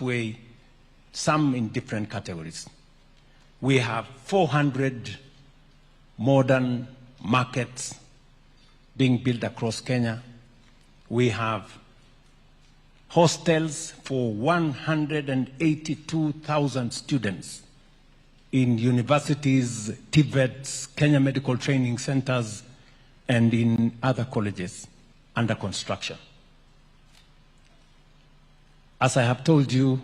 way, some in different categories. We have 400 modern markets being built across Kenya. We have hostels for 182,000 students in universities, TVETs, Kenya Medical Training Centers, and in other colleges under construction. As I have told you,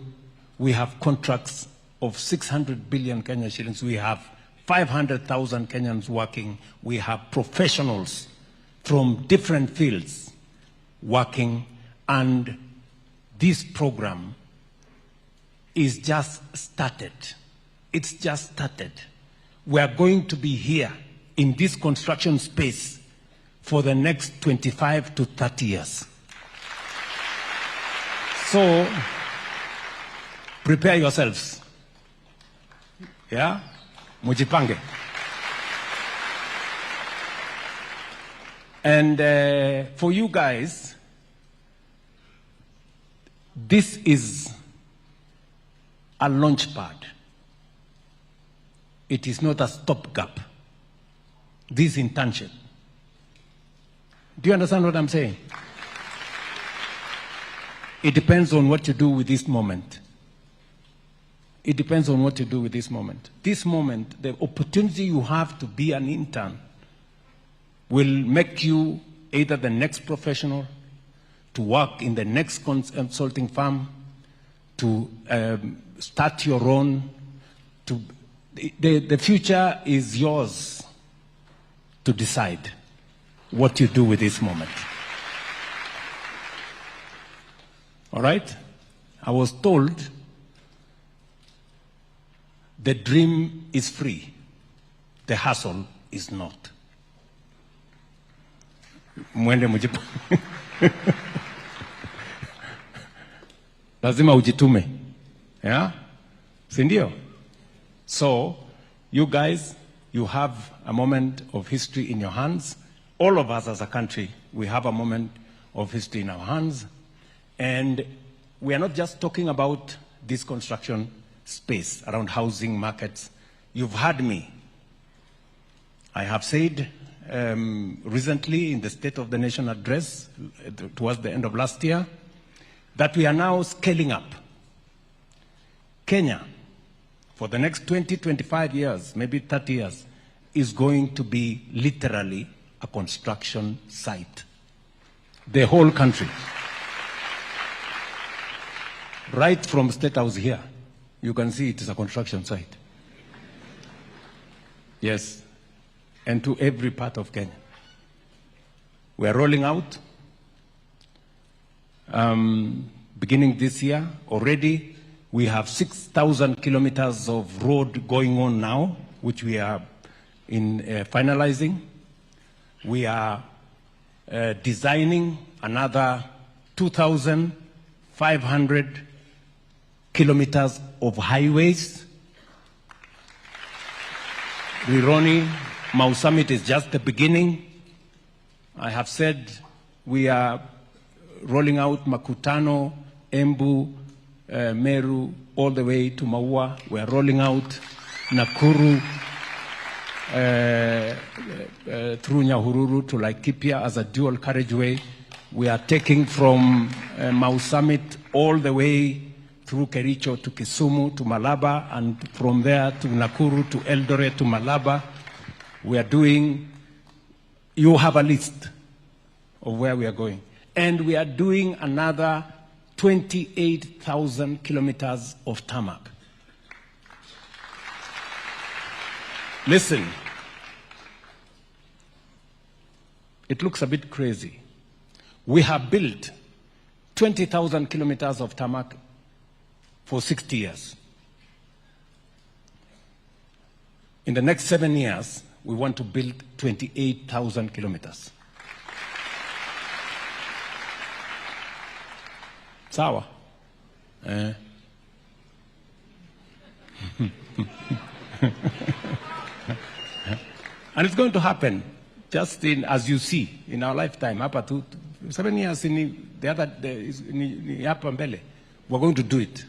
we have contracts of 600 billion Kenya shillings. We have 500,000 Kenyans working. We have professionals from different fields working, and this program is just started. It's just started. We are going to be here in this construction space for the next 25 to 30 years. So, prepare yourselves. Yeah? Mujipange. And for you guys, this is a launch pad. It is not a stopgap. This is internship. Do you understand what I'm saying? It depends on what you do with this moment. It depends on what you do with this moment. This moment, the opportunity you have to be an intern will make you either the next professional, to work in the next consulting firm, to start your own. The future is yours to decide what you do with this moment. All right? I was told the dream is free, the hustle is not. Mwende mujipu. Lazima ujitume. Yeah? Sindio? So, you guys, you have a moment of history in your hands. All of us as a country, we have a moment of history in our hands. And we are not just talking about this construction space around housing markets. You've heard me. I have said recently in the State of the Nation address towards the end of last year that we are now scaling up. Kenya, for the next 20, 25 years, maybe 30 years, is going to be literally a construction site. The whole country. Right from State House here, you can see it is a construction site. Yes. And to every part of Kenya. We are rolling out, beginning this year, already we have 6,000 kilometers of road going on now, which we are finalizing. We are designing another 2,500 kilometers of highways. Rironi, Mau Summit is just the beginning. I have said we are rolling out Makutano, Embu, Meru, all the way to Maua. We are rolling out Nakuru, through Nyahururu to Laikipia as a dual carriageway. We are taking from Mau Summit all the way through Kericho to Kisumu to Malaba, and from there to Nakuru to Eldoret to Malaba. We are doing, you have a list of where we are going. And we are doing another 28,000 kilometers of tarmac. Listen, it looks a bit crazy. We have built 20,000 kilometers of tarmac for 60 years. In the next 7 years, we want to build 28,000 kilometers. Sawa? And it's going to happen just as you see, in our lifetime. Up to 7 years, we're going to do it.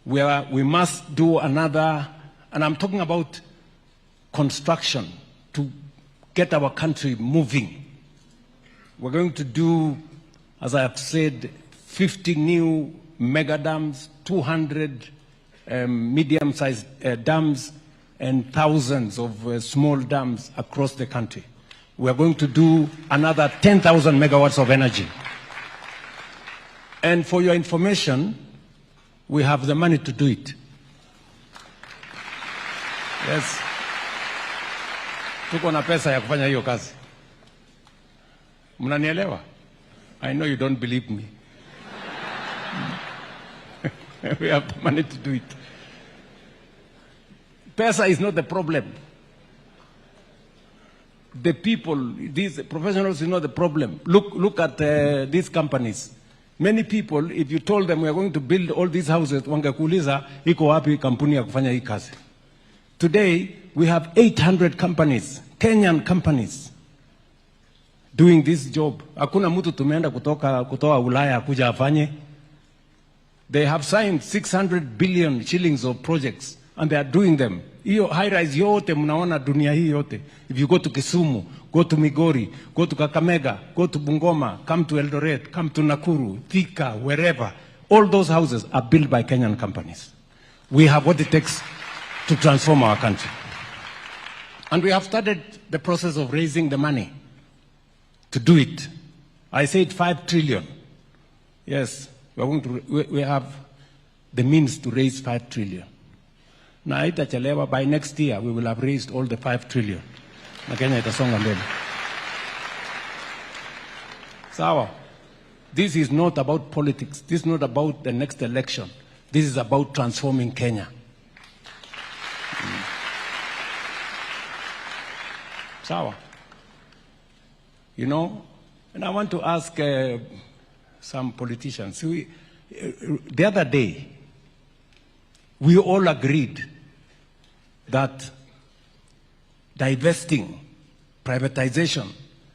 where we must do another, and I'm talking about construction to get our country moving. We're going to do, as I have said, 50 new mega dams, 200 medium-sized dams, and thousands of small dams across the country. We are going to do another 10,000 megawatts of energy. And for your information, we have the money to do it. Yes. Tuko na pesa ya kufanya hiyo kazi. Mnanielewa? I know you don't believe me. We have the money to do it. Pesa is not the problem. The people, these professionals is not the problem. Look at these companies. Many people, if you told them we are going to build all these houses, wangekuuliza iko wapi kampuni ya kufanya hii kazi. Today, we have 800 companies, Kenyan companies, doing this job. Hakuna mtu tumeenda kutoa Ulaya kuja afanye. They have signed 600 billion shillings of projects, and they are doing them. Hiyo high-rise yote mnaona dunia hii yote. If you go to Kisumu, go to Migori, go to Kakamega, go to Bungoma, come to Eldoret, come to Nakuru, Thika, wherever, all those houses are built by Kenyan companies. We have what it takes to transform our country. And we have started the process of raising the money to do it. I said 5 trillion. Yes, we have the means to raise 5 trillion. Na haitachelewa, by next year we will have raised all the 5 trillion. Na Kenya itasonga mbele. Sawa. This is not about politics. This is not about the next election. This is about transforming Kenya. Sawa. You know, and I want to ask some politicians. The other day, we all agreed that divesting, privatization